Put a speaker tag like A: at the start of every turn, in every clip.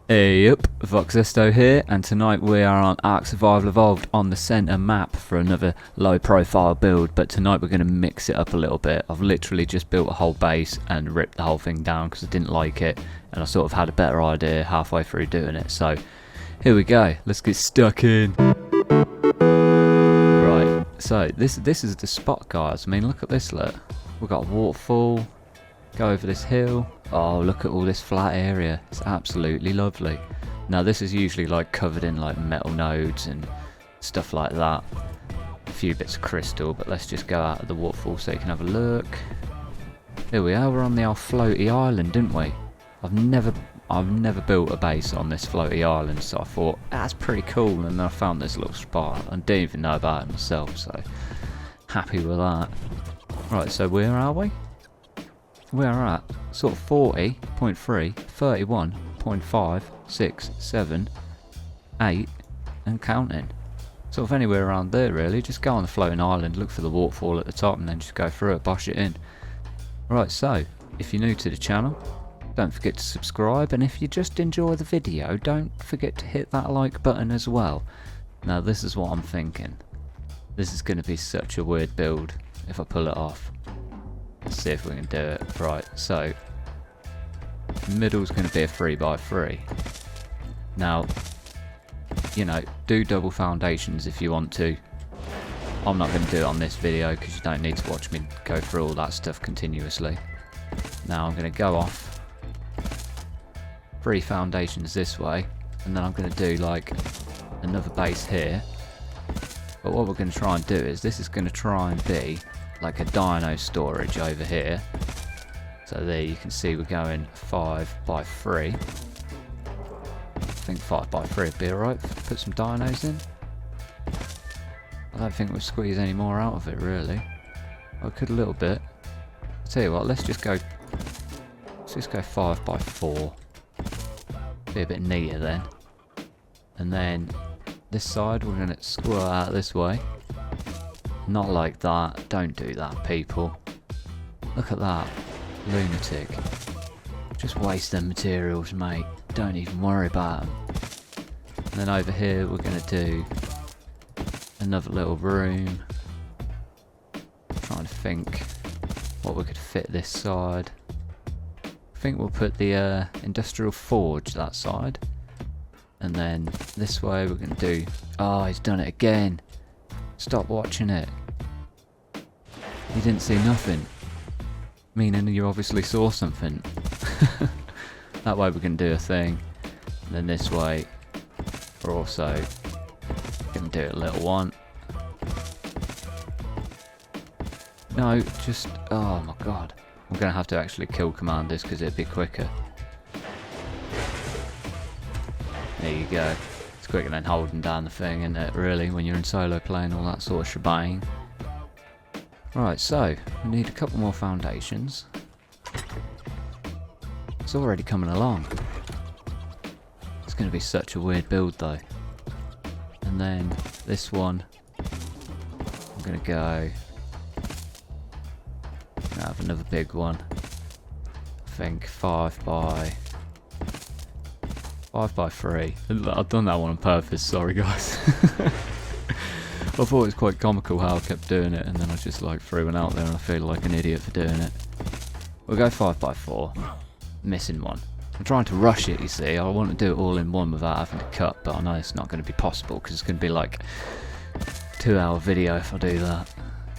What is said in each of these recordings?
A: Hey up, Voxesto here, and tonight we are on Ark Survival Evolved on the centre map for another low profile build, but tonight we're going to mix it up a little bit. I've literally just built a whole base and ripped the whole thing down because I didn't like it, and I sort of had a better idea halfway through doing it, so here we go, let's get stuck in. Right, so this is the spot, guys. I mean, look at this, look. We've got a waterfall, go over this hill. Oh, look at all this flat area. It's absolutely lovely. Now this is usually like covered in like metal nodes and stuff like that. A few bits of crystal, but let's just go out of the waterfall so you can have a look. Here we are, we're on the old floaty island, didn't we? I've never built a base on this floaty island, so I thought that's pretty cool, and then I found this little spot. I didn't even know about it myself, so happy with that. Right, so where are we? We are at sort of 40.3, 31.5, 6, 7, 8 and counting. Sort of anywhere around there really. Just go on the floating island, look for the waterfall at the top and then just go through it, bosh it in. Right, so if you're new to the channel, don't forget to subscribe, and if you just enjoy the video, don't forget to hit that like button as well. Now this is what I'm thinking. This is going to be such a weird build if I pull it off. Let's see if we can do it. Right, so middle's going to be a 3x3. Now, you know, do double foundations if you want to. I'm not going to do it on this video because you don't need to watch me go through all that stuff continuously. Now I'm going to go off 3 foundations this way, and then I'm going to do like another base here. But what we're going to try and do is, this is going to try and be like a dino storage over here. So there you can see we're going 5x3. I think 5x3 would be alright. Put some dinos in. I don't think we'll squeeze any more out of it really. I could a little bit. I'll tell you what, let's just go 5x4. Be a bit neater then. And then this side we're going to squirt out this way. Not like that. Don't do that, people. Look at that. Lunatic. Just waste them materials, mate. Don't even worry about them. And then over here we're going to do another little room. Trying to think what we could fit this side. I think we'll put the industrial forge that side. And then this way we're going to do... Oh, he's done it again. Stop watching it. You didn't see nothing. Meaning you obviously saw something. That way we can do a thing. And then this way we're also going to do a little one. No, just... Oh my god. I'm going to have to actually kill commanders because it'd be quicker. There you go. It's quicker than holding down the thing, isn't it, really, when you're in solo playing all that sort of shebang. Right, so we need a couple more foundations. It's already coming along. It's going to be such a weird build though. And then this one, I'm going to go... I have another big one. I think 5x3. I've done that one on purpose, sorry guys. I thought it was quite comical how I kept doing it, and then I just like threw one out there and I feel like an idiot for doing it. We'll go 5x4. Missing one. I'm trying to rush it, you see. I want to do it all in one without having to cut, but I know it's not going to be possible because it's going to be like a 2-hour video if I do that.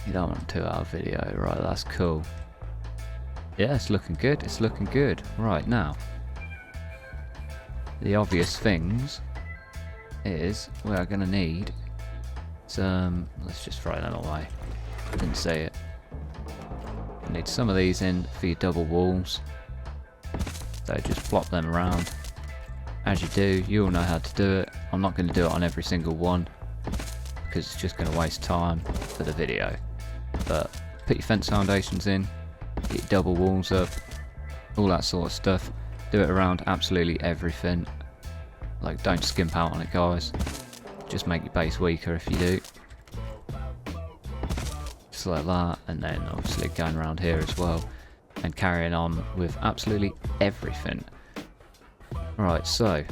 A: You don't want a 2-hour video, right? That's cool. Yeah, it's looking good. It's looking good. Right, now the obvious things is we are going to need some... Let's just throw them away. I didn't see it. You need some of these in for your double walls. So just flop them around. As you do, you all know how to do it. I'm not going to do it on every single one because it's just going to waste time for the video. But put your fence foundations in, get your double walls up, all that sort of stuff. Do it around absolutely everything. Like, don't skimp out on it, guys. Just make your base weaker if you do. Just like that, and then obviously going around here as well. And carrying on with absolutely everything. Right, so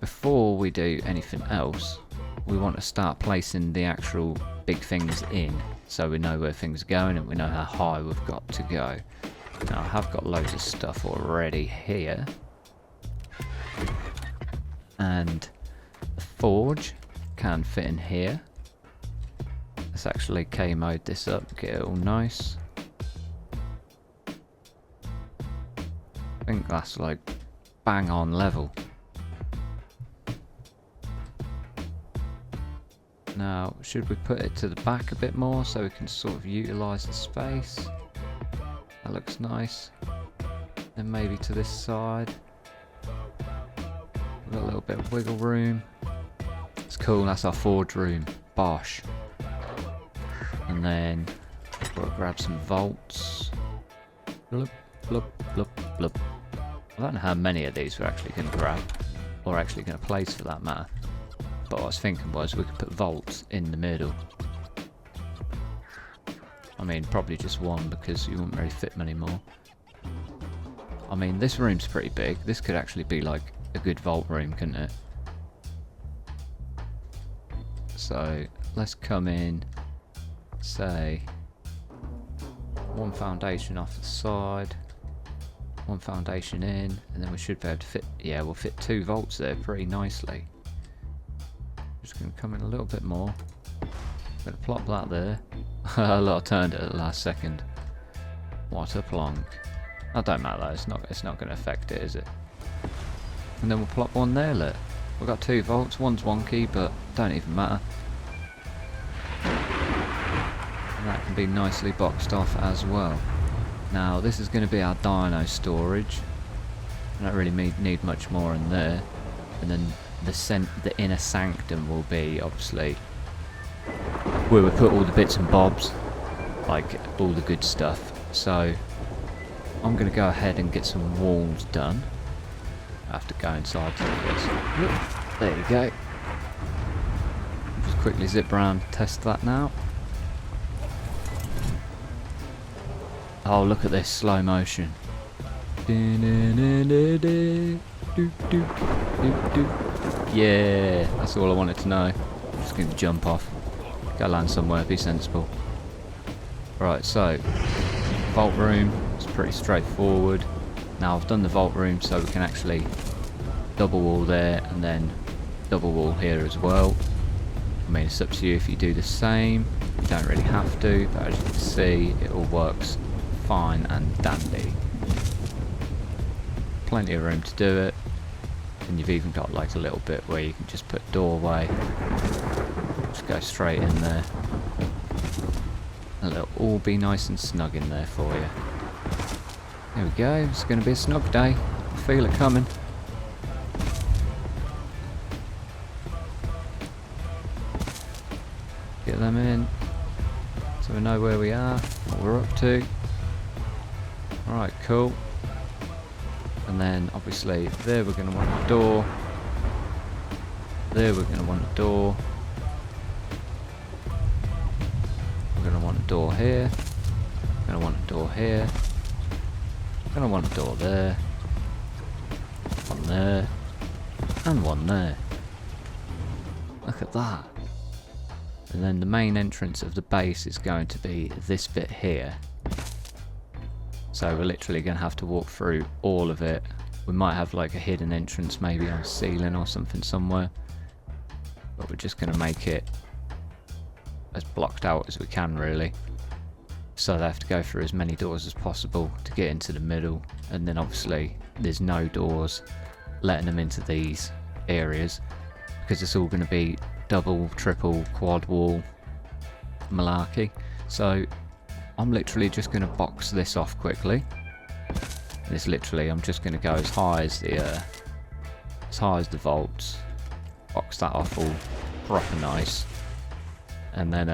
A: before we do anything else, we want to start placing the actual big things in, so we know where things are going and we know how high we've got to go. Now I have got loads of stuff already here, and the forge can fit in here. Let's actually K mode this up, get it all nice. I think that's like bang on level. Now, should we put it to the back a bit more so we can sort of utilise the space? That looks nice. Then maybe to this side. We've got a little bit of wiggle room. It's cool, that's our forge room. Bosh. And then we'll grab some vaults. Blup, blup, blup, blup. I don't know how many of these we're actually going to grab, or actually going to place for that matter. But what I was thinking was we could put vaults in the middle. I mean, probably just one because you wouldn't really fit many more. I mean, this room's pretty big. This could actually be like a good vault room, couldn't it? So let's come in, say, one foundation off the side, one foundation in, and then we should be able to fit, yeah, we'll fit 2 vaults there pretty nicely. Just going to come in a little bit more. Going to plop that there. I turned it at the last second. What a plonk. That don't matter though, it's not going to affect it, is it? And then we'll plop one there, look. We've got 2 vaults, one's wonky, but don't even matter. And that can be nicely boxed off as well. Now this is going to be our dino storage. I don't really need much more in there. And then the inner sanctum will be obviously where we put all the bits and bobs, like all the good stuff. So I'm going to go ahead and get some walls done. I have to go inside to do this. There you go. Just quickly zip around, test that now. Oh, look at this slow motion. Yeah, that's all I wanted to know. I'm just going to jump off. Go land somewhere, be sensible. Right, so vault room is pretty straightforward. Now I've done the vault room so we can actually double wall there and then double wall here as well. I mean, it's up to you if you do the same. You don't really have to, but as you can see, it all works fine and dandy. Plenty of room to do it. And you've even got like a little bit where you can just put doorway. Just go straight in there. And it'll all be nice and snug in there for you. There we go, it's going to be a snug day. I feel it coming. Get them in so we know where we are, what we're up to. Alright, cool. And then obviously there we're going to want a door. There we're going to want a door. We're going to want a door here. We're going to want a door here. We're going to want a door there. One there. And one there. Look at that. And then the main entrance of the base is going to be this bit here. So we're literally going to have to walk through all of it. We might have like a hidden entrance maybe on a ceiling or something somewhere. But we're just going to make it as blocked out as we can really. So they have to go through as many doors as possible to get into the middle. And then obviously there's no doors letting them into these areas. Because it's all going to be double, triple, quad wall malarkey. So I'm literally just going to box this off quickly. This literally, I'm just going to go as high as the vaults. Box that off all proper nice, and then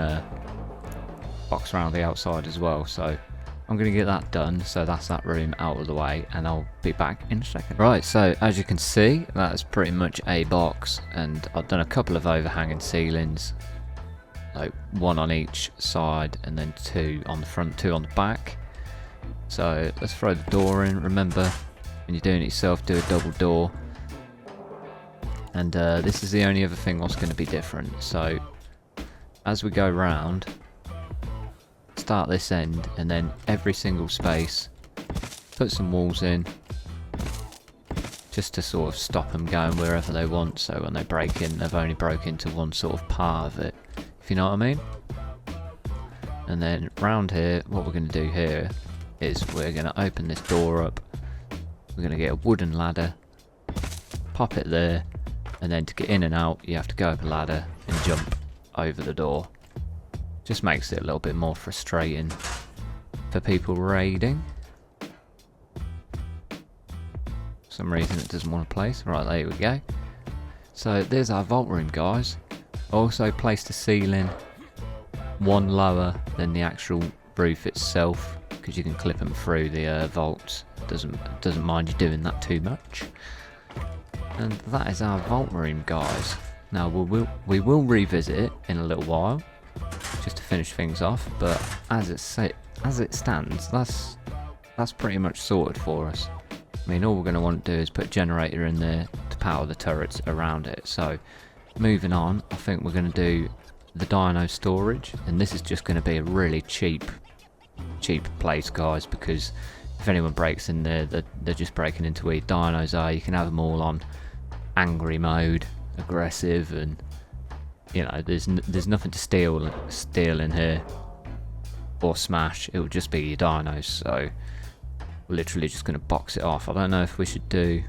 A: box around the outside as well. So I'm going to get that done. So that's that room out of the way, and I'll be back in a second. Right, so as you can see, that is pretty much a box, and I've done a couple of overhanging ceilings. Like one on each side and then 2 on the front, 2 on the back. So let's throw the door in. Remember, when you're doing it yourself, do a double door. And this is the only other thing what's going to be different. So as we go round, start this end, and then every single space, put some walls in, just to sort of stop them going wherever they want, so when they break in, they've only broke into one sort of part of it, if you know what I mean. And then round here, what we're going to do here is we're going to open this door up, we're going to get a wooden ladder, pop it there, and then to get in and out you have to go up a ladder and jump over the door. Just makes it a little bit more frustrating for people raiding. For some reason it doesn't want to place. Right, there we go. So there's our vault room, guys. Also placed a ceiling one lower than the actual roof itself, because you can clip them through the vaults. Doesn't mind you doing that too much. And that is our vault room, guys. Now we will revisit it in a little while, just to finish things off. But as it stands, that's pretty much sorted for us. I mean, all we're going to want to do is put a generator in there to power the turrets around it. So moving on, I think we're going to do the dino storage, and this is just going to be a really cheap place, guys, because if anyone breaks in there, they're just breaking into where dinos are. You can have them all on angry mode, aggressive, and you know, there's nothing to steal in here or smash. It will just be your dinos, so we're literally just going to box it off. I don't know if we should do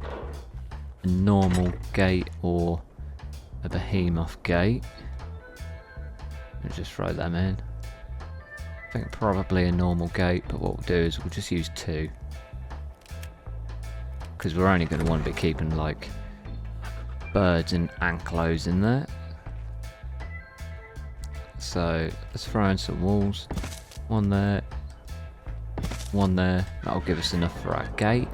A: a normal gate or a behemoth gate. Let's just throw them in. I think probably a normal gate, but what we'll do is we'll just use 2, because we're only going to want to be keeping like birds and anklos in there. So let's throw in some walls. One there, one there. That'll give us enough for our gate.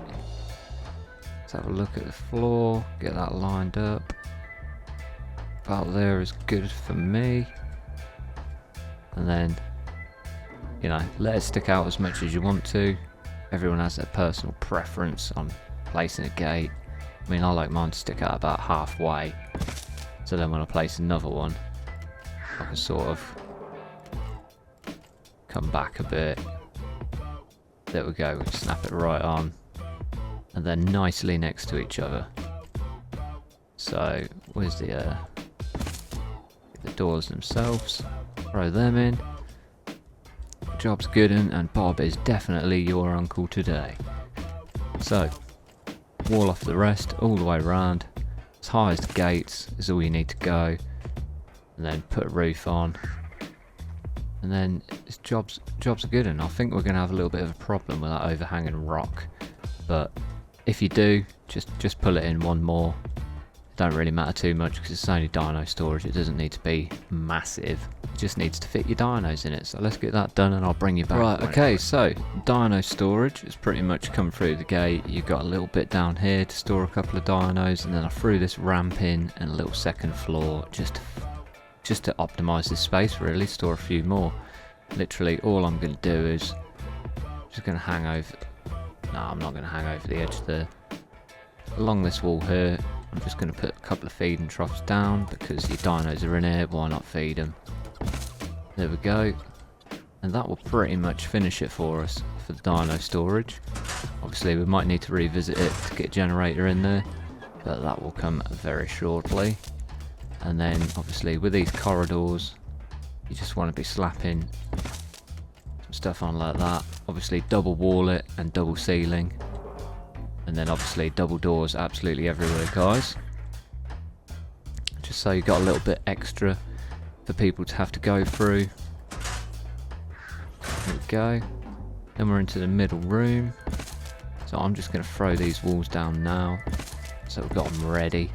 A: Let's have a look at the floor, get that lined up. About there is good for me. And then, you know, let it stick out as much as you want to. Everyone has their personal preference on placing a gate. I mean, I like mine to stick out about halfway, so then when I place another one, I can sort of come back a bit. There we go, we can snap it right on, and then nicely next to each other. So where's the doors themselves? Throw them in. Job's good, and Bob is definitely your uncle today. So wall off the rest all the way around, as high as the gates is all you need to go, and then put a roof on, and then it's job's good. And I think we're going to have a little bit of a problem with that overhanging rock, but if you do, just pull it in one more. It don't really matter too much because it's only dino storage. It doesn't need to be massive, it just needs to fit your dinos in it. So let's get that done and I'll bring you back. Right, okay, so dino storage has pretty much come through the gate. You've got a little bit down here to store a couple of dinos, and then I threw this ramp in and a little second floor just to optimize this space, really, store a few more. Literally all I'm going to do is just going to hang over, no, I'm not going to hang over the edge there. Along this wall here, I'm just going to put a couple of feeding troughs down, because your dinos are in here, why not feed them? There we go. And that will pretty much finish it for us for the dino storage. Obviously we might need to revisit it to get a generator in there, but that will come very shortly. And then obviously with these corridors, you just want to be slapping some stuff on like that. Obviously double wall it and double ceiling. And then obviously double doors absolutely everywhere, guys. Just so you got a little bit extra for people to have to go through. There we go. Then we're into the middle room. So I'm just going to throw these walls down now, so we've got them ready.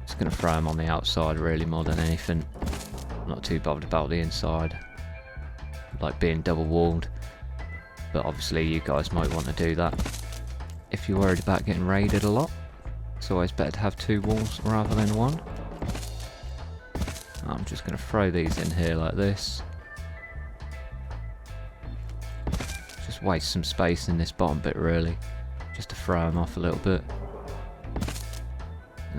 A: Just going to throw them on the outside really more than anything. I'm not too bothered about the inside, like being double walled. But obviously you guys might want to do that if you're worried about getting raided a lot. It's always better to have 2 walls rather than 1. I'm just going to throw these in here like this. Just waste some space in this bottom bit really, just to throw them off a little bit.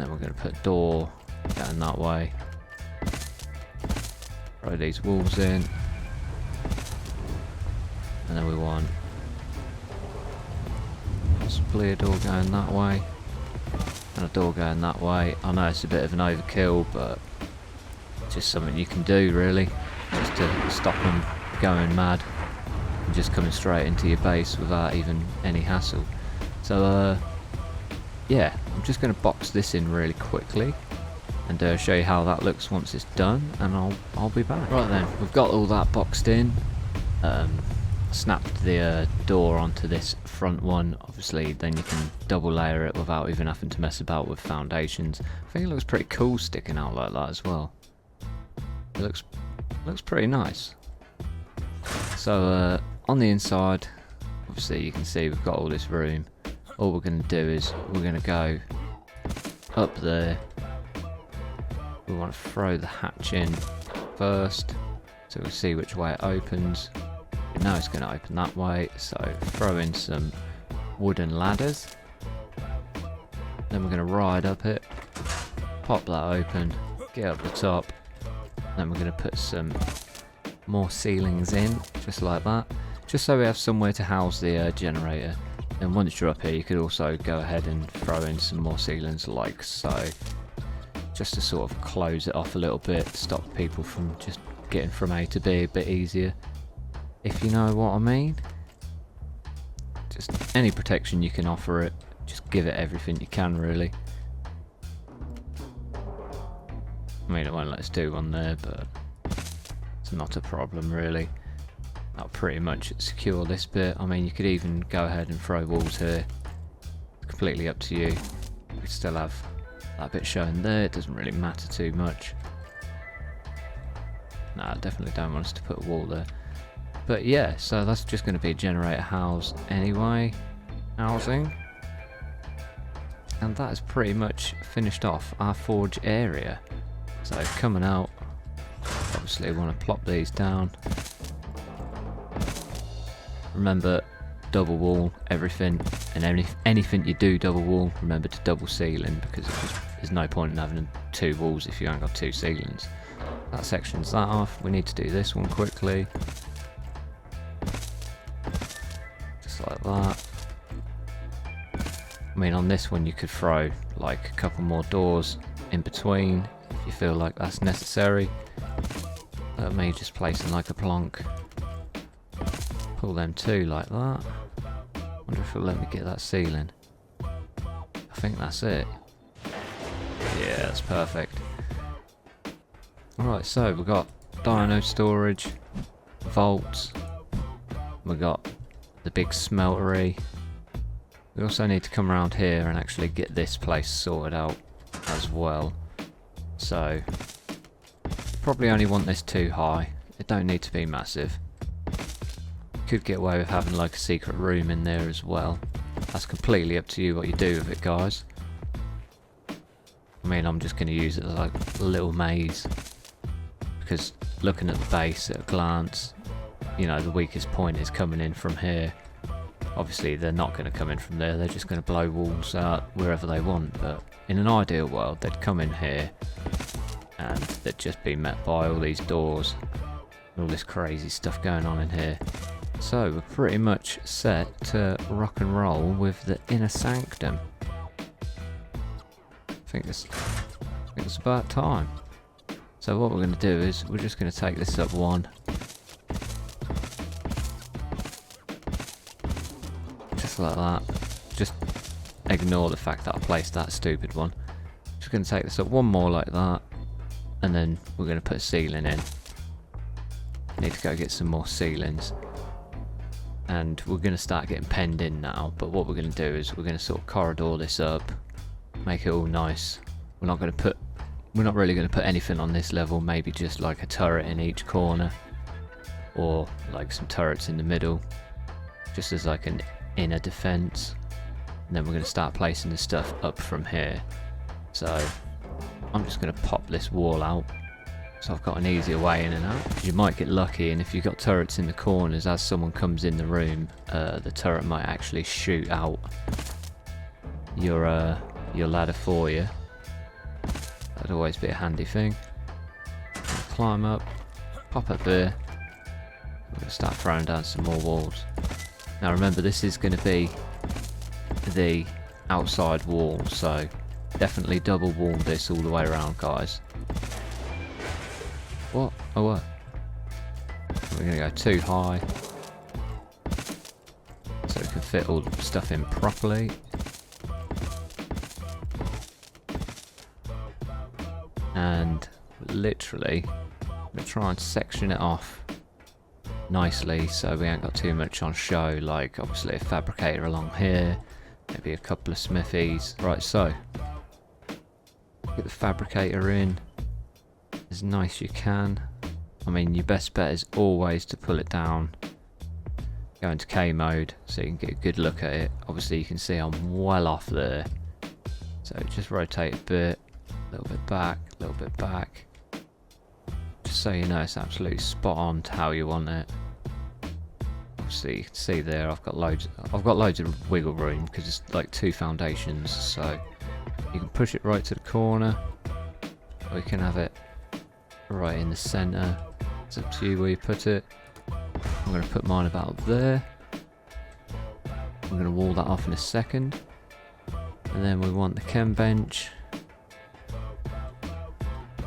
A: And then we're going to put a door going that way. Throw these walls in. And then we want possibly a door going that way. And a door going that way. I know it's a bit of an overkill, but it's just something you can do really. Just to stop them going mad. And just coming straight into your base without even any hassle. So yeah, I'm just going to box this in really quickly and show you how that looks once it's done, and I'll be back. Right then, we've got all that boxed in. Snapped the door onto this front one. Obviously then you can double layer it without even having to mess about with foundations. I think it looks pretty cool sticking out like that as well. It looks pretty nice. So on the inside, obviously you can see we've got all this room. All we're going to do is we're going to go up there. We want to throw the hatch in first, so we'll see which way it opens. Now it's going to open that way, so throw in some wooden ladders. Then we're going to ride up it, pop that open, get up the top. Then we're going to put some more ceilings in, just like that, just so we have somewhere to house the generator. And once you're up here, you could also go ahead and throw in some more ceilings like so, just to sort of close it off a little bit, stop people from just getting from A to B a bit easier, if you know what I mean. Just any protection you can offer it, just give it everything you can really. I mean, it won't let us do one there, but it's not a problem really. That'll pretty much secure this bit. I mean, you could even go ahead and throw walls here. It's completely up to you. We still have that bit showing there. It doesn't really matter too much. No, I definitely don't want us to put a wall there. But yeah, so that's just going to be a generator housing. And that is pretty much finished off our forge area. So coming out, obviously we want to plop these down. Remember, double wall everything, and anything you do double wall, remember to double ceiling, because there's no point in having 2 walls if you ain't got 2 ceilings. That section's that off. We need to do this one quickly. Just like that. I mean, on this one you could throw like a couple more doors in between if you feel like that's necessary. That may just place in like a plonk. Pull them 2 like that. Wonder if it'll let me get that ceiling. I think that's it. Yeah, that's perfect. Alright, so we've got dino storage, vaults, we've got the big smeltery. We also need to come around here and actually get this place sorted out as well. So, probably only want this too high. It don't need to be massive. Could get away with having like a secret room in there as well. That's completely up to you what you do with it, guys. I mean, I'm just going to use it as like a little maze, because looking at the base at a glance, you know, the weakest point is coming in from here. Obviously they're not going to come in from there, they're just going to blow walls out wherever they want, but in an ideal world they'd come in here and they'd just be met by all these doors, all this crazy stuff going on in here. So we're pretty much set to rock and roll with the inner sanctum. I think it's about time. So what we're going to do is we're just going to take this up 1. Just like that. Just ignore the fact that I placed that stupid one. Just going to take this up 1 more like that, and then we're going to put a ceiling in. Need to go get some more ceilings. And we're going to start getting penned in now, but what we're going to do is we're going to sort of corridor this up, make it all nice. We're not really going to put anything on this level, maybe just like a turret in each corner, or like some turrets in the middle, just as like an inner defense. And then we're going to start placing the stuff up from here. So I'm just going to pop this wall out, so I've got an easier way in and out. You might get lucky, and if you've got turrets in the corners, as someone comes in the room, the turret might actually shoot out your ladder for you. could always be a handy thing. Climb up, pop up there. We're going to start throwing down some more walls. Now remember, this is going to be the outside wall, so definitely double wall this all the way around, guys. What? Oh, what? We're going to go too high, so we can fit all the stuff in properly. And literally, I'm going to try and section it off nicely so we ain't got too much on show, like obviously a fabricator along here, maybe a couple of smithies. Right, so get the fabricator in as nice as you can. I mean, your best bet is always to pull it down, go into K mode so you can get a good look at it. Obviously you can see I'm well off there, so just rotate a bit, a little bit back, a little bit back, just so you know it's absolutely spot on to how you want it. Obviously you can see there I've got loads of wiggle room because it's like 2 foundations, so you can push it right to the corner, or you can have it right in the centre. It's up to you where you put it. I'm going to put mine about there. I'm going to wall that off in a second, and then we want the chem bench.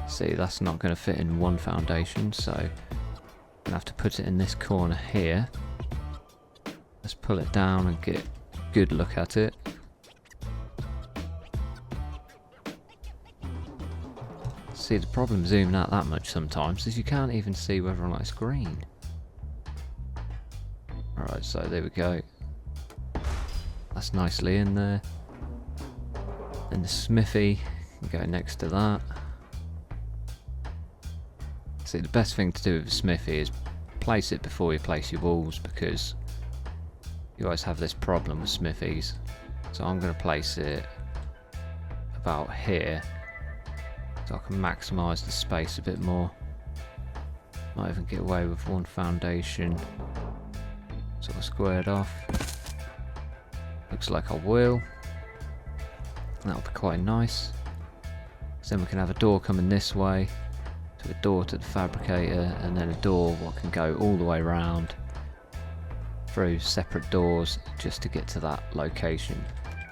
A: See, that's not going to fit in one foundation, so I'm going to have to put it in this corner here. Let's pull it down and get a good look at it. See, the problem zooming out that much sometimes is you can't even see whether or not it's green. Alright, so there we go. That's nicely in there. Then the smithy can go next to that. See, the best thing to do with a smithy is place it before you place your walls, because you always have this problem with smithies. So I'm going to place it about here, so I can maximise the space a bit more. Might even get away with one foundation sort of squared off. Looks like I will. That'll be quite nice. So then we can have a door coming this way, to a door to the fabricator, and then a door what can go all the way around through separate doors just to get to that location.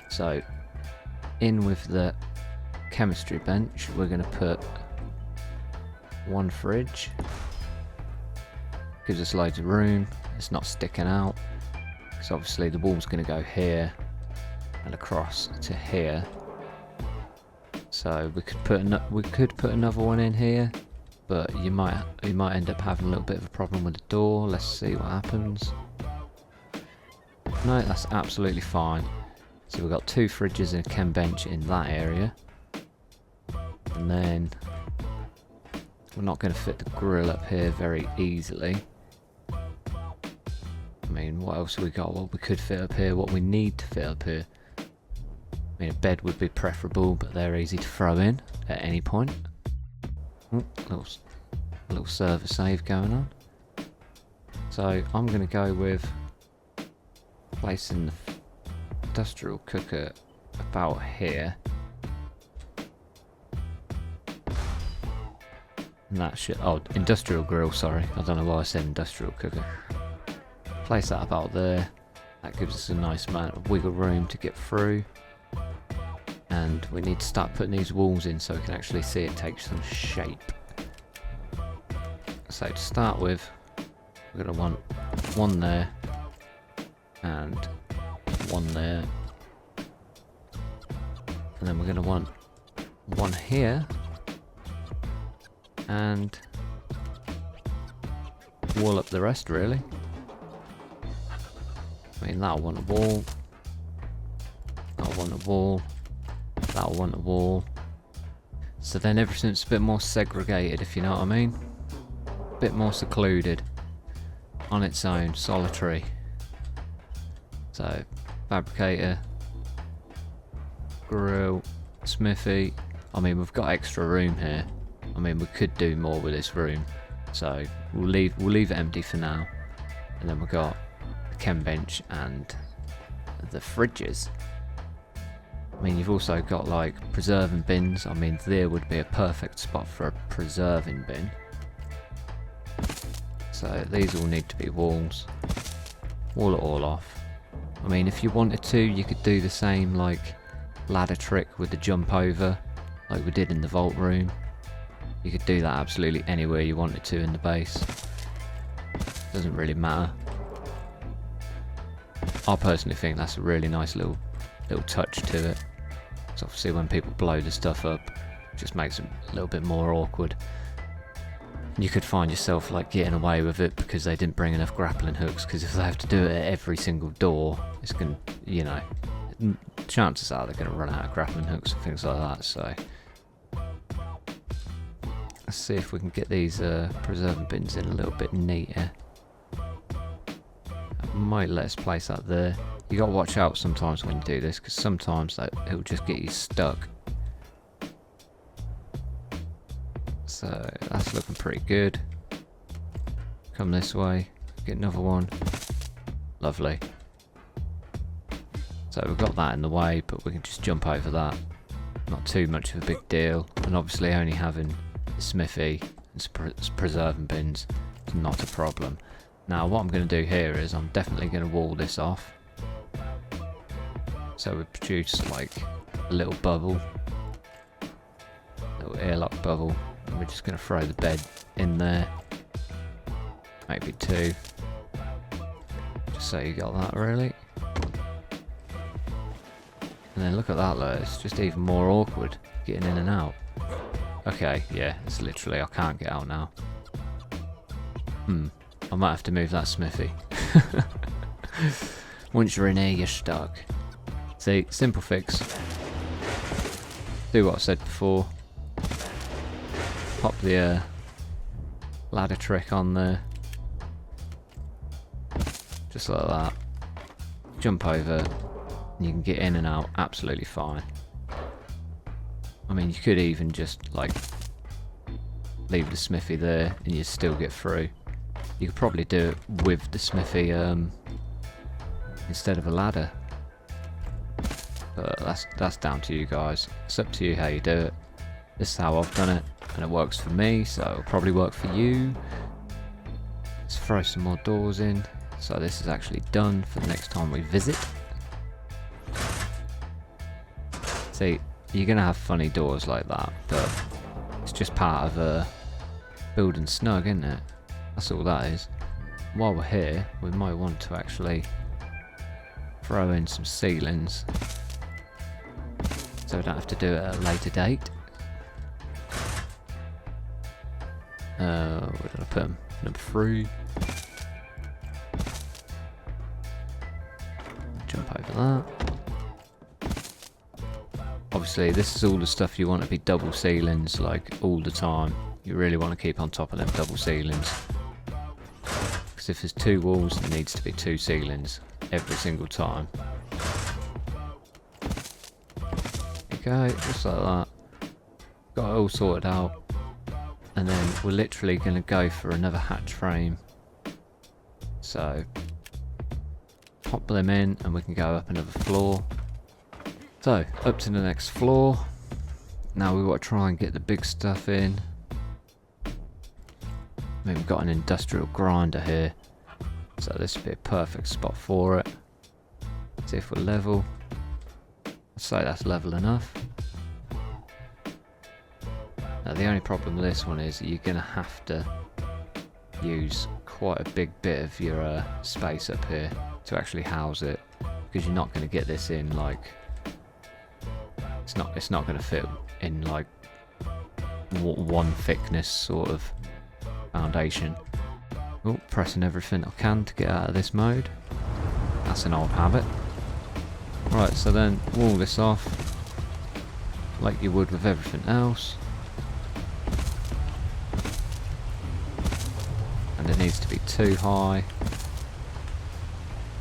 A: So in with the chemistry bench we're going to put one fridge. Gives us loads of room, it's not sticking out, because obviously the wall's going to go here and across to here. So we could put another one in here, but you might end up having a little bit of a problem with the door. Let's see what happens. No, that's absolutely fine. So we've got 2 fridges and a chem bench in that area. And then we're not going to fit the grill up here very easily. I mean, what else have we got? What we could fit up here, what we need to fit up here. I mean, a bed would be preferable, but they're easy to throw in at any point. Ooh, little server save going on. So I'm going to go with placing the industrial cooker about here. And that should, oh, industrial grill, sorry. I don't know why I said industrial cooker. Place that about there. That gives us a nice amount of wiggle room to get through. And we need to start putting these walls in so we can actually see it take some shape. So to start with, we're going to want one there and one there. And then we're going to want one here and wall up the rest, really. I mean, that'll want a wall, that'll want a wall, that'll want a wall. So then everything's a bit more segregated, if you know what I mean. A bit more secluded, on its own, solitary. So, fabricator, grill, smithy. I mean, we've got extra room here. I mean, we could do more with this room. So we'll leave it empty for now. And then we've got the chem bench and the fridges. I mean, you've also got like preserving bins. I mean, there would be a perfect spot for a preserving bin. So these all need to be walls. Wall it all off. I mean, if you wanted to, you could do the same like ladder trick with the jump over, like we did in the vault room. You could do that absolutely anywhere you wanted to in the base. Doesn't really matter. I personally think that's a really nice little touch to it. So obviously when people blow the stuff up, it just makes it a little bit more awkward. You could find yourself like getting away with it because they didn't bring enough grappling hooks, because if they have to do it at every single door, it's going to, you know, chances are they're going to run out of grappling hooks and things like that. So let's see if we can get these preserving bins in a little bit neater. That might let us place that there. You got to watch out sometimes when you do this, because sometimes it'll just get you stuck. So that's looking pretty good. Come this way, get another one. Lovely. So we've got that in the way, but we can just jump over that. Not too much of a big deal. And obviously only having the smithy and preserving bins is not a problem. Now what I'm going to do here is I'm definitely going to wall this off. So we produce like a little bubble. Little airlock bubble. And we're just going to throw the bed in there. Maybe two. Just so you got that really. And then look at that, look, it's just even more awkward getting in and out. Okay, yeah, it's literally, I can't get out now. I might have to move that smithy. Once you're in here, you're stuck. See, simple fix. Do what I said before. Pop the ladder trick on there. Just like that. Jump over. And you can get in and out absolutely fine. I mean, you could even just like leave the smithy there and you'd still get through. You could probably do it with the smithy instead of a ladder. But that's down to you guys. It's up to you how you do it. This is how I've done it, and it works for me, so it'll probably work for you. Let's throw some more doors in. So this is actually done for the next time we visit. See, you're going to have funny doors like that, but it's just part of building snug, isn't it? That's all that is. While we're here, we might want to actually throw in some ceilings, so we don't have to do it at a later date. Where did I put them? Number 3. Jump over that. Obviously, this is all the stuff you want to be double ceilings, like all the time. You really want to keep on top of them double ceilings. Because if there's 2 walls, there needs to be 2 ceilings every single time. Okay, just like that. Got it all sorted out. And then we're literally going to go for another hatch frame. So, pop them in and we can go up another floor. So, up to the next floor. Now we've got to try and get the big stuff in. We've got an industrial grinder here. So this would be a perfect spot for it. See if we're level. I'd say that's level enough. Now the only problem with this one is you're going to have to use quite a big bit of your space up here to actually house it, because you're not going to get this in like, it's not going to fit in like one thickness sort of foundation. Oh, pressing everything I can to get out of this mode. That's an old habit. Right, so then wall this off like you would with everything else. And it needs to be 2 high.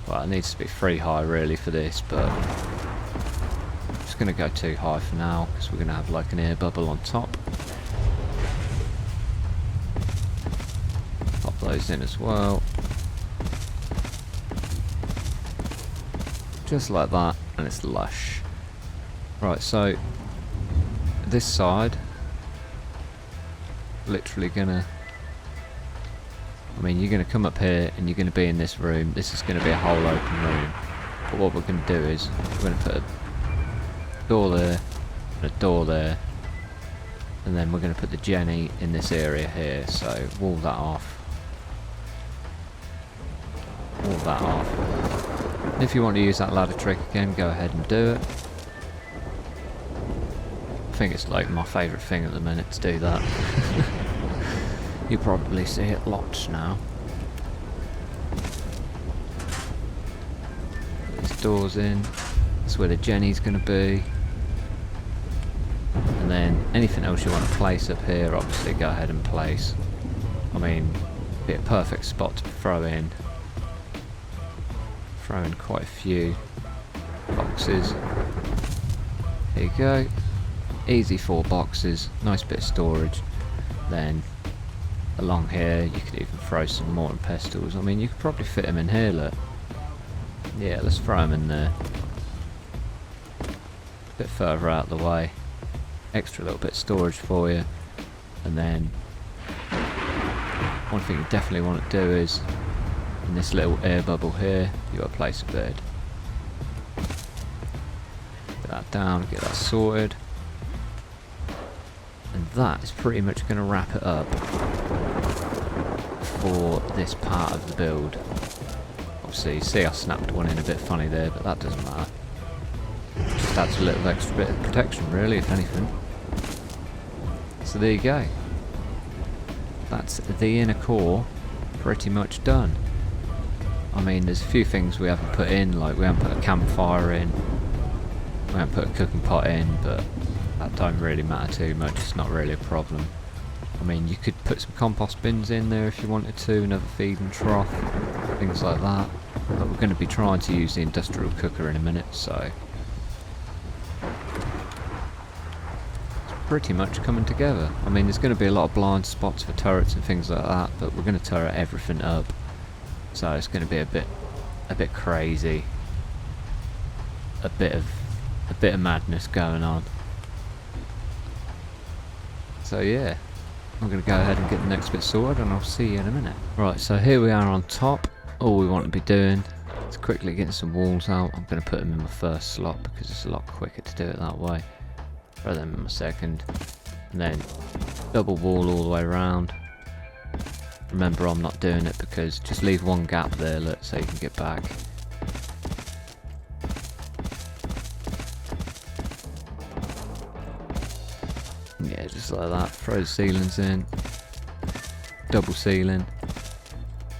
A: Well, it needs to be 3 high really for this, but I'm just going to go 2 high for now, because we're going to have like an air bubble on top. Pop those in as well. Just like that, and it's lush. Right, so this side, literally gonna, I mean, you're gonna come up here and you're gonna be in this room. This is gonna be a whole open room. But what we're gonna do is we're gonna put a door there and a door there, and then we're gonna put the Jenny in this area here. So wall that off. Wall that off. And if you want to use that ladder trick again, go ahead and do it. I think it's like my favourite thing at the minute to do that. You probably see it lots now. Put these doors in. That's where the Jenny's going to be. And then anything else you want to place up here, obviously go ahead and place. I mean, be a perfect spot to throw in. Throw in quite a few boxes. Here you go. Easy 4 boxes. Nice bit of storage. Then along here you could even throw some mortar and pestles. I mean, you could probably fit them in here, look. Yeah, let's throw them in there. A bit further out of the way. Extra little bit of storage for you. And then one thing you definitely want to do is in this little air bubble here, you got to place a bed. Get that down, get that sorted. And that is pretty much going to wrap it up for this part of the build. Obviously, you see I snapped one in a bit funny there, but that doesn't matter. Just adds a little extra bit of protection, really, if anything. So there you go. That's the inner core pretty much done. I mean, there's a few things we haven't put in, like we haven't put a campfire in, we haven't put a cooking pot in, but that don't really matter too much, it's not really a problem. I mean, you could put some compost bins in there if you wanted to, another feeding trough, things like that. But we're going to be trying to use the industrial cooker in a minute, so it's pretty much coming together. I mean, there's going to be a lot of blind spots for turrets and things like that, but we're going to turret everything up. So it's going to be a bit crazy, a bit of madness going on. So yeah, I'm going to go ahead and get the next bit sorted, and I'll see you in a minute. Right, so here we are on top. All we want to be doing is quickly getting some walls out. I'm going to put them in my first slot because it's a lot quicker to do it that way. Throw them in my second, and then double wall all the way around. Remember, I'm not doing it because just leave one gap there, look, so you can get back. Yeah, just like that. Throw the ceilings in. Double ceiling.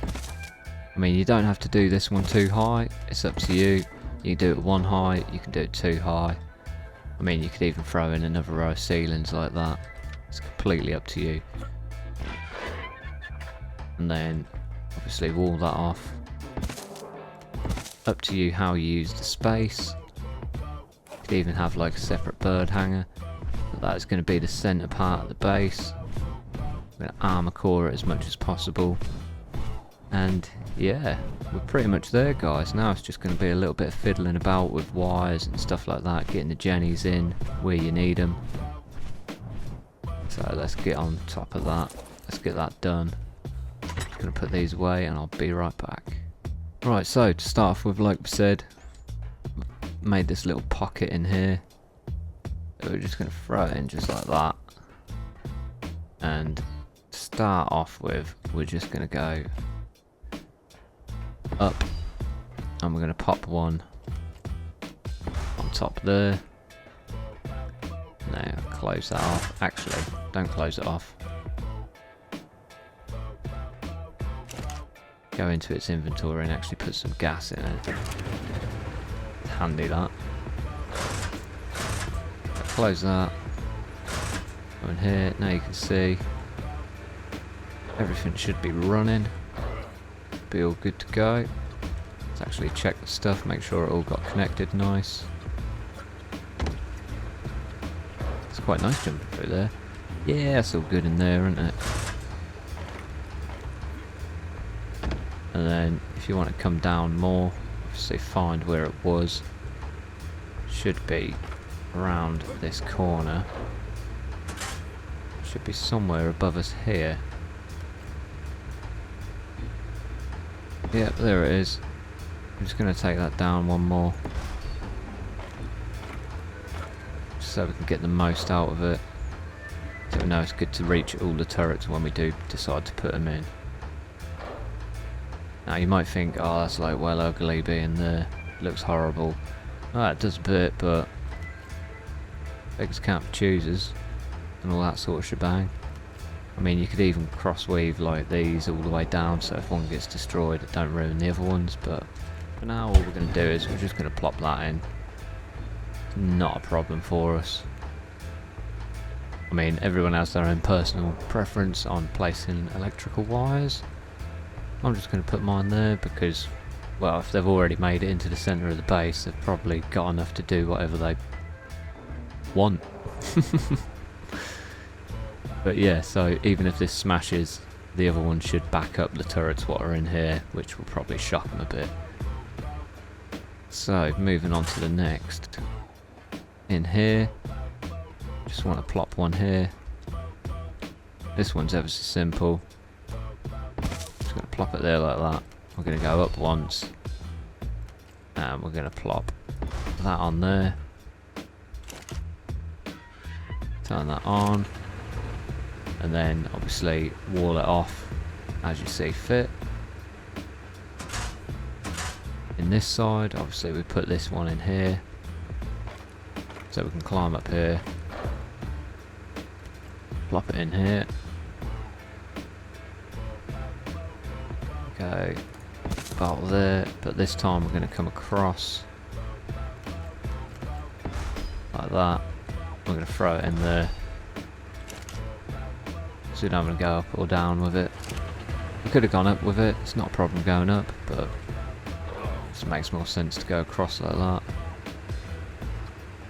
A: I mean, you don't have to do this one too high. It's up to you. You can do it one high, you can do it too high. I mean, you could even throw in another row of ceilings like that. It's completely up to you. And then obviously wall that off. Up to you how you use the space. You could even have like a separate bird hanger. But that is going to be the centre part of the base. I'm going to armour core it as much as possible. And yeah, we're pretty much there, guys. Now it's just going to be a little bit of fiddling about with wires and stuff like that, getting the jennies in where you need them. So let's get on top of that. Let's get that done. Gonna put these away and I'll be right back. Right, so to start off with, like we said, made this little pocket in here. We're just gonna throw it in just like that. And to start off with, we're just gonna go up and we're gonna pop one on top there. Now close that off. Actually, don't close it off. Go into its inventory and actually put some gas in it. It's handy that. Close that. Go in here. Now you can see everything should be running. Be all good to go. Let's actually check the stuff, make sure it all got connected nice. It's quite nice jumping through there. Yeah, it's all good in there, isn't it? And then if you want to come down more, obviously find where it was. Should be around this corner. Should be somewhere above us here. Yep, there it is. I'm just going to take that down one more. Just so we can get the most out of it. So we know it's good to reach all the turrets when we do decide to put them in. Now you might think, oh, that's like well ugly being there. Looks horrible. Well, it does a bit, but beggars can't be choosers and all that sort of shebang. I mean, you could even cross weave like these all the way down, so if one gets destroyed it don't ruin the other ones, but for now all we're going to do is we're just going to plop that in. Not a problem for us. I mean, everyone has their own personal preference on placing electrical wires. I'm just going to put mine there because, well, if they've already made it into the centre of the base, they've probably got enough to do whatever they want. But yeah, so even if this smashes, the other one should back up the turrets what are in here, which will probably shock them a bit. So, moving on to the next. In here, just want to plop one here. This one's ever so simple. Just going to plop it there like that. We're going to go up once. And we're going to plop that on there. Turn that on. And then obviously wall it off as you see fit. In this side, obviously we put this one in here. So we can climb up here. Plop it in here. Go about there, but this time we're going to come across like that. We're going to throw it in there. So we don't want to go up or down with it. We could have gone up with it, it's not a problem going up, but it just makes more sense to go across like that.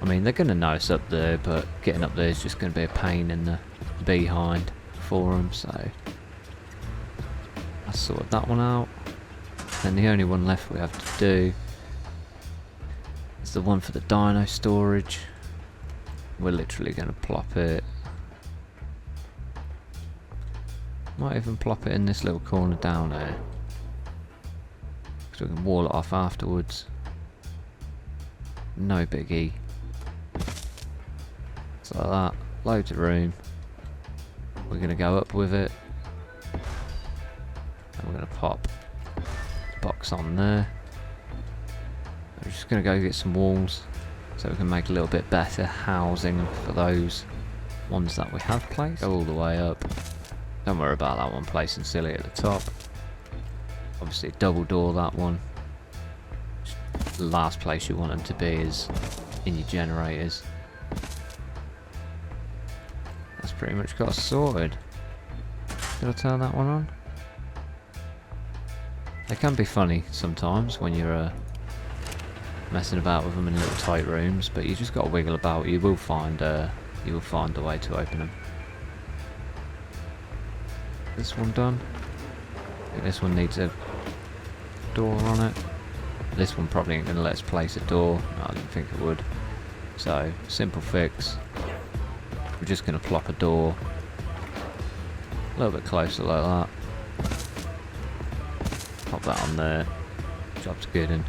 A: I mean, they're going to know it's up there, but getting up there is just going to be a pain in the behind for them, so I sorted that one out. And the only one left we have to do is the one for the dino storage. We're literally going to plop it. Might even plop it in this little corner down there, so we can wall it off afterwards. No biggie. So like that, loads of room. We're going to go up with it. And we're going to pop the box on there. We're just going to go get some walls so we can make a little bit better housing for those ones that we have placed. Go all the way up. Don't worry about that one placing silly at the top. Obviously double door that one. The last place you want them to be is in your generators. That's pretty much got us sorted. Did I turn that one on? They can be funny sometimes when you're messing about with them in little tight rooms, but you just got to wiggle about. You will find a way to open them. This one done. I think this one needs a door on it. This one probably ain't going to let us place a door. No, I didn't think it would. So, simple fix. We're just going to plop a door a little bit closer like that. Pop that on there. Job's good. And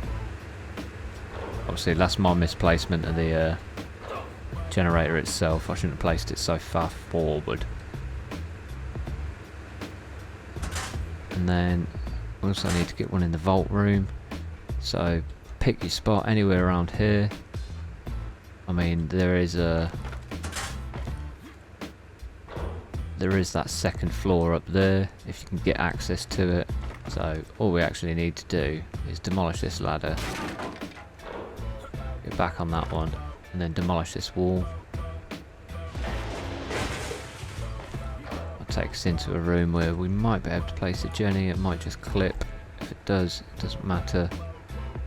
A: obviously that's my misplacement of the generator itself. I shouldn't have placed it so far forward. And then we also need to get one in the vault room. So pick your spot anywhere around here. I mean, there is that second floor up there if you can get access to it. So all we actually need to do is demolish this ladder, get back on that one, and then demolish this wall. That'll take us into a room where we might be able to place a Jenny. It might just clip. If it does, it doesn't matter.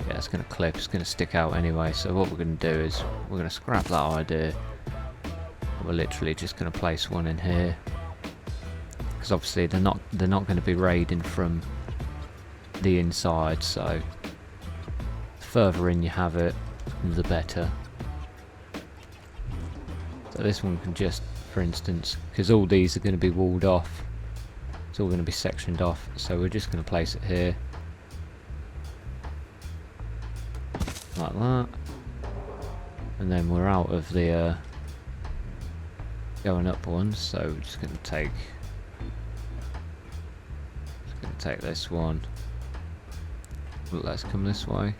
A: Yeah, it's going to clip, it's going to stick out anyway. So what we're going to do is we're going to scrap that idea. And we're literally just going to place one in here, because obviously they're not going to be raiding from the inside. So the further in you have it, the better. So this one can just, for instance, because all these are going to be walled off, it's all going to be sectioned off, so we're just going to place it here like that, and then we're out of the going up ones, so we're just going to take this one. Let's come this way.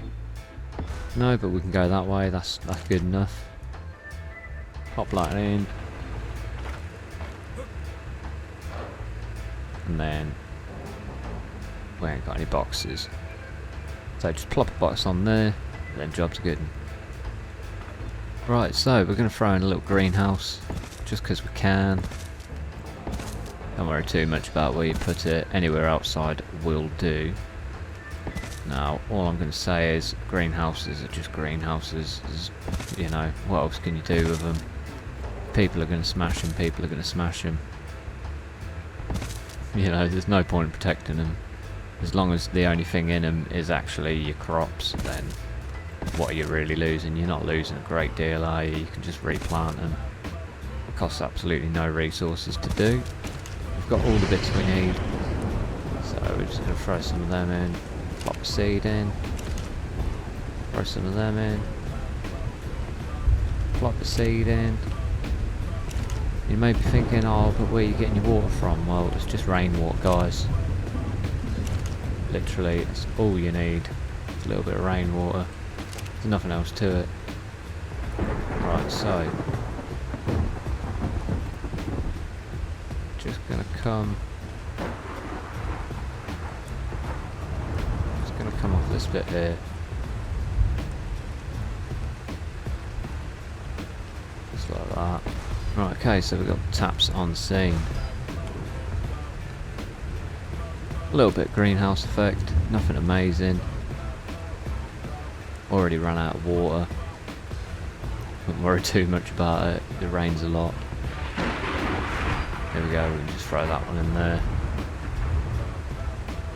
A: No, but we can go that way. That's good enough. Pop that in, and then we ain't got any boxes, so just plop a box on there, and then job's good. Right, so we're going to throw in a little greenhouse, just because we can. Don't worry too much about where you put it. Anywhere outside will do. Now, all I'm going to say is greenhouses are just greenhouses. You know, what else can you do with them? People are going to smash them. People are going to smash them. You know, there's no point in protecting them. As long as the only thing in them is actually your crops, then what are you really losing? You're not losing a great deal, are you? You can just replant them. It costs absolutely no resources to do. We've got all the bits we need, so we're just going to throw some of them in, plop a seed in, throw some of them in, plop a seed in. You may be thinking, oh, but where are you getting your water from? Well, it's just rainwater, guys. Literally, it's all you need. It's a little bit of rainwater. There's nothing else to it. Right, so just gonna come off this bit here. Just like that. Right, okay, so we've got taps on scene. A little bit greenhouse effect, nothing amazing. Already ran out of water. Don't worry too much about it, it rains a lot. There we go, we can just throw that one in there.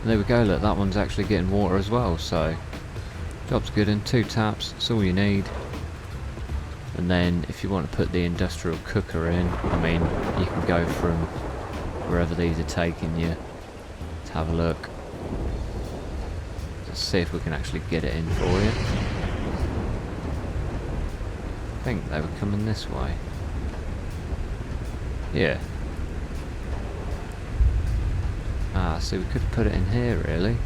A: And there we go, look, that one's actually getting water as well, so job's good. And 2 taps, that's all you need. And then if you want to put the industrial cooker in, I mean, you can go from wherever these are taking you. Let's have a look. Let's see if we can actually get it in for you. I think they were coming this way. Yeah. Ah, so we could put it in here, really.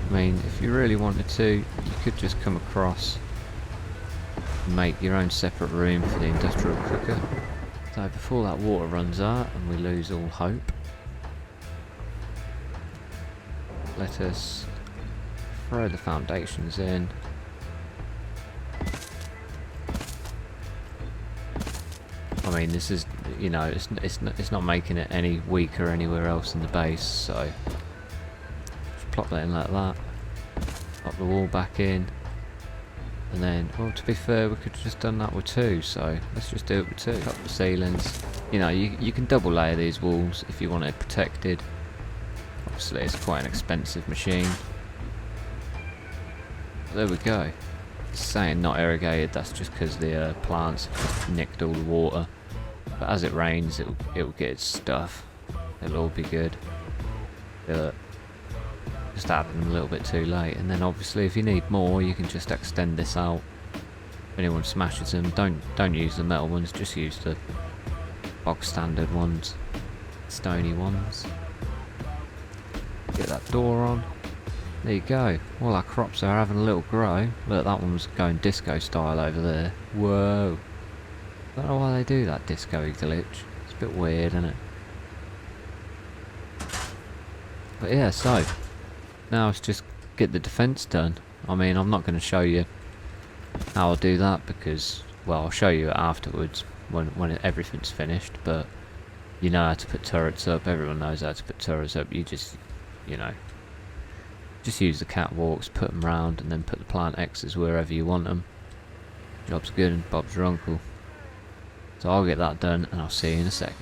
A: I mean, if you really wanted to, you could just come across and make your own separate room for the industrial cooker. So before that water runs out and we lose all hope, let us throw the foundations in. I mean, this is, you know, it's not making it any weaker anywhere else in the base, so just plop that in like that. Pop the wall back in, and then, well, to be fair, we could have just done that with 2, so let's just do it with 2. Cut the ceilings. You know, you can double layer these walls if you want it protected. Obviously, it's quite an expensive machine. There we go. It's saying not irrigated, that's just because the plants have nicked all the water. But as it rains, it'll get its stuff. It'll all be good. Just added them a little bit too late. And then obviously, if you need more, you can just extend this out. If anyone smashes them, don't use the metal ones. Just use the bog standard ones, stony ones. Get that door on. There you go. All our crops are having a little grow. Look, that one was going disco style over there. Whoa. I don't know why they do that disco glitch. It's a bit weird, isn't it? But yeah, so now it's just get the defence done. I mean, I'm not going to show you how I'll do that because, well, I'll show you it afterwards when everything's finished. But you know how to put turrets up. Everyone knows how to put turrets up. You just, you know, just use the catwalks, put them round, and then put the plant X's wherever you want them. Job's good and Bob's your uncle. So I'll get that done and I'll see you in a second.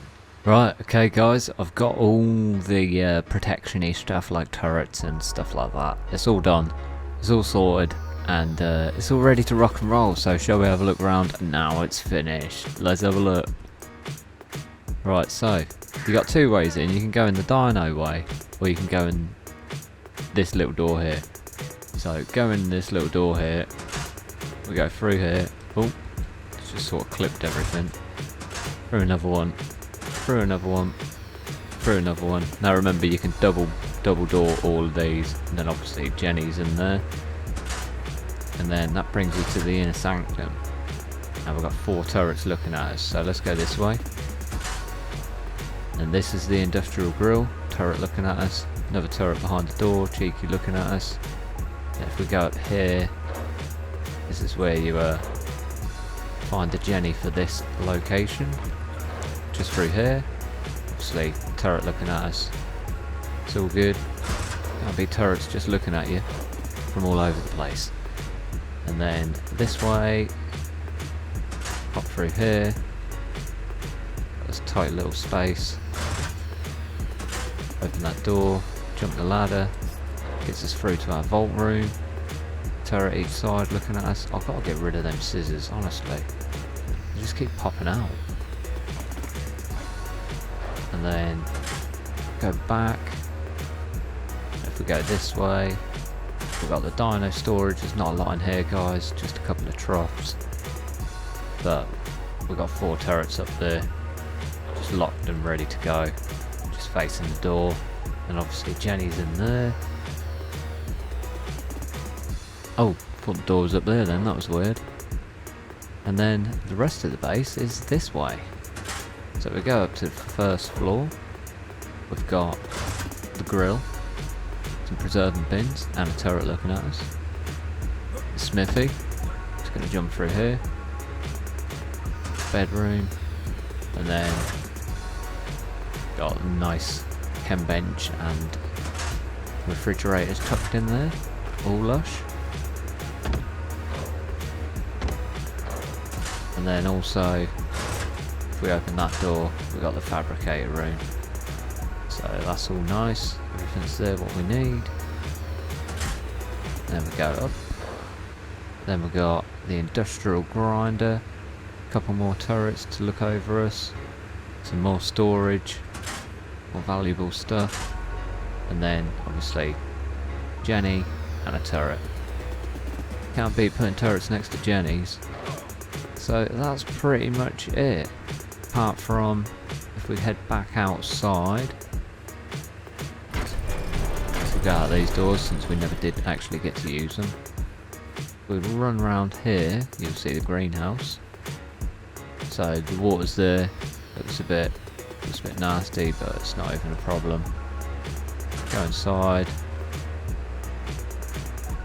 A: Right, okay guys, I've got all the protection-y stuff like turrets and stuff like that. It's all done. It's all sorted. and it's all ready to rock and roll. So shall we have a look around? Now it's finished. Let's have a look. Right, so you got two ways in. You can go in the dino way, or you can go in this little door here. So go in this little door here. We go through here. Oh, it's just sort of clipped everything. Through another one. Through another one. Through another one. Now remember, you can double door all of these, and then obviously Jenny's in there. And then that brings you to the inner sanctum. Now we've got 4 turrets looking at us, so let's go this way. And this is the industrial grill, turret looking at us. Another turret behind the door, cheeky looking at us. And if we go up here, this is where you find the Jenny for this location. Just through here. Obviously, turret looking at us. It's all good. Can't be turrets just looking at you from all over the place. And then this way, pop through here. There's a tight little space. Open that door, jump the ladder, gets us through to our vault room. Turret each side looking at us. I've got to get rid of them scissors, honestly. They just keep popping out. And then go back. If we go this way, we've got the dino storage. There's not a lot in here, guys, just a couple of troughs. But we've got 4 turrets up there, just locked and ready to go. Just facing the door, and obviously Jenny's in there. Oh, thought the door was up there then, that was weird. And then the rest of the base is this way. So we go up to the first floor. We've got the grill, some preserving bins, and a turret looking at us. The smithy, just going to jump through here. Bedroom, and then got a nice chem bench and refrigerators tucked in there, all lush. And then also, if we open that door, we've got the fabricator room. So that's all nice, everything's there what we need. Then we go up. Then we got the industrial grinder, a couple more turrets to look over us, some more storage, more valuable stuff, and then obviously Jenny and a turret. Can't beat putting turrets next to Jenny's. So that's pretty much it, apart from if we head back outside. We'll go out these doors since we never did actually get to use them. We'll run around here, you'll see the greenhouse. So the water's there, looks a bit nasty, but it's not even a problem. Go inside.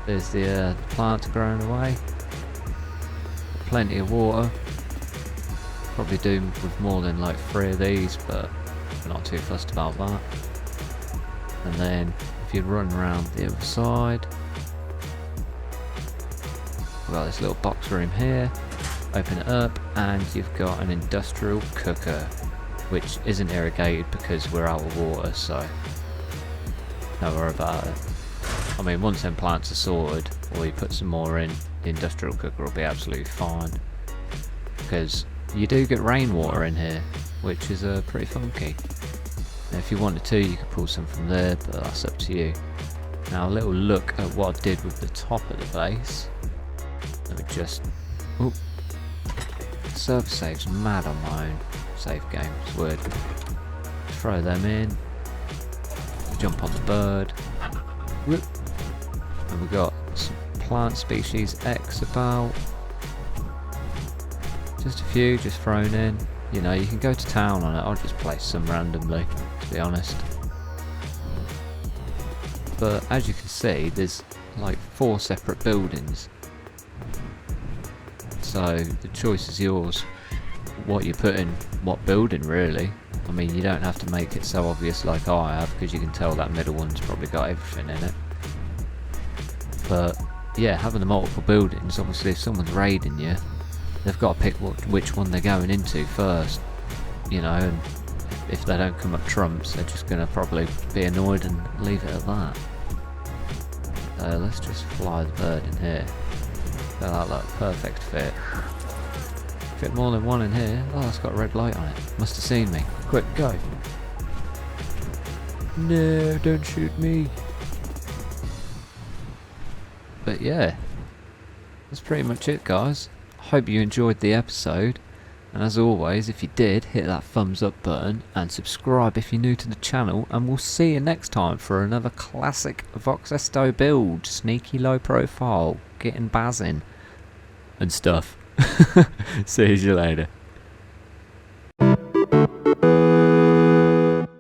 A: There's the plants growing away. Plenty of water. Probably do with more than like 3 of these, but we're not too fussed about that. And then if you run around the other side, we've got this little box room here. Open it up and you've got an industrial cooker, which isn't irrigated because we're out of water, so don't worry about it. I mean, once them plants are sorted, or you put some more in, the industrial cooker will be absolutely fine. Because you do get rainwater in here, which is pretty funky. Now, if you wanted to, you could pull some from there, but that's up to you. Now, a little look at what I did with the top of the base. Let me just... Oop. Server saves mad on my own save game, it's weird. Throw them in. Jump on the bird. Whoop. And we've got some plant species X about. Just a few just thrown in. You know, you can go to town on it. I'll just place some randomly, to be honest. But as you can see, there's like 4 separate buildings. So the choice is yours. What you put in what building, really. I mean, you don't have to make it so obvious like I have, because you can tell that middle one's probably got everything in it. But yeah, having the multiple buildings, obviously if someone's raiding you, they've got to pick which one they're going into first, you know, and if they don't come up trumps, they're just going to probably be annoyed and leave it at that. So let's just fly the bird in here. So that look perfect fit. Fit more than one in here. Oh, it's got a red light on it. Must have seen me. Quick, go. No, don't shoot me. But yeah, that's pretty much it, guys. Hope you enjoyed the episode. And as always, if you did, hit that thumbs up button and subscribe if you're new to the channel, and we'll see you next time for another classic Voxesto build. Sneaky low profile, getting bazzing and stuff. See you later.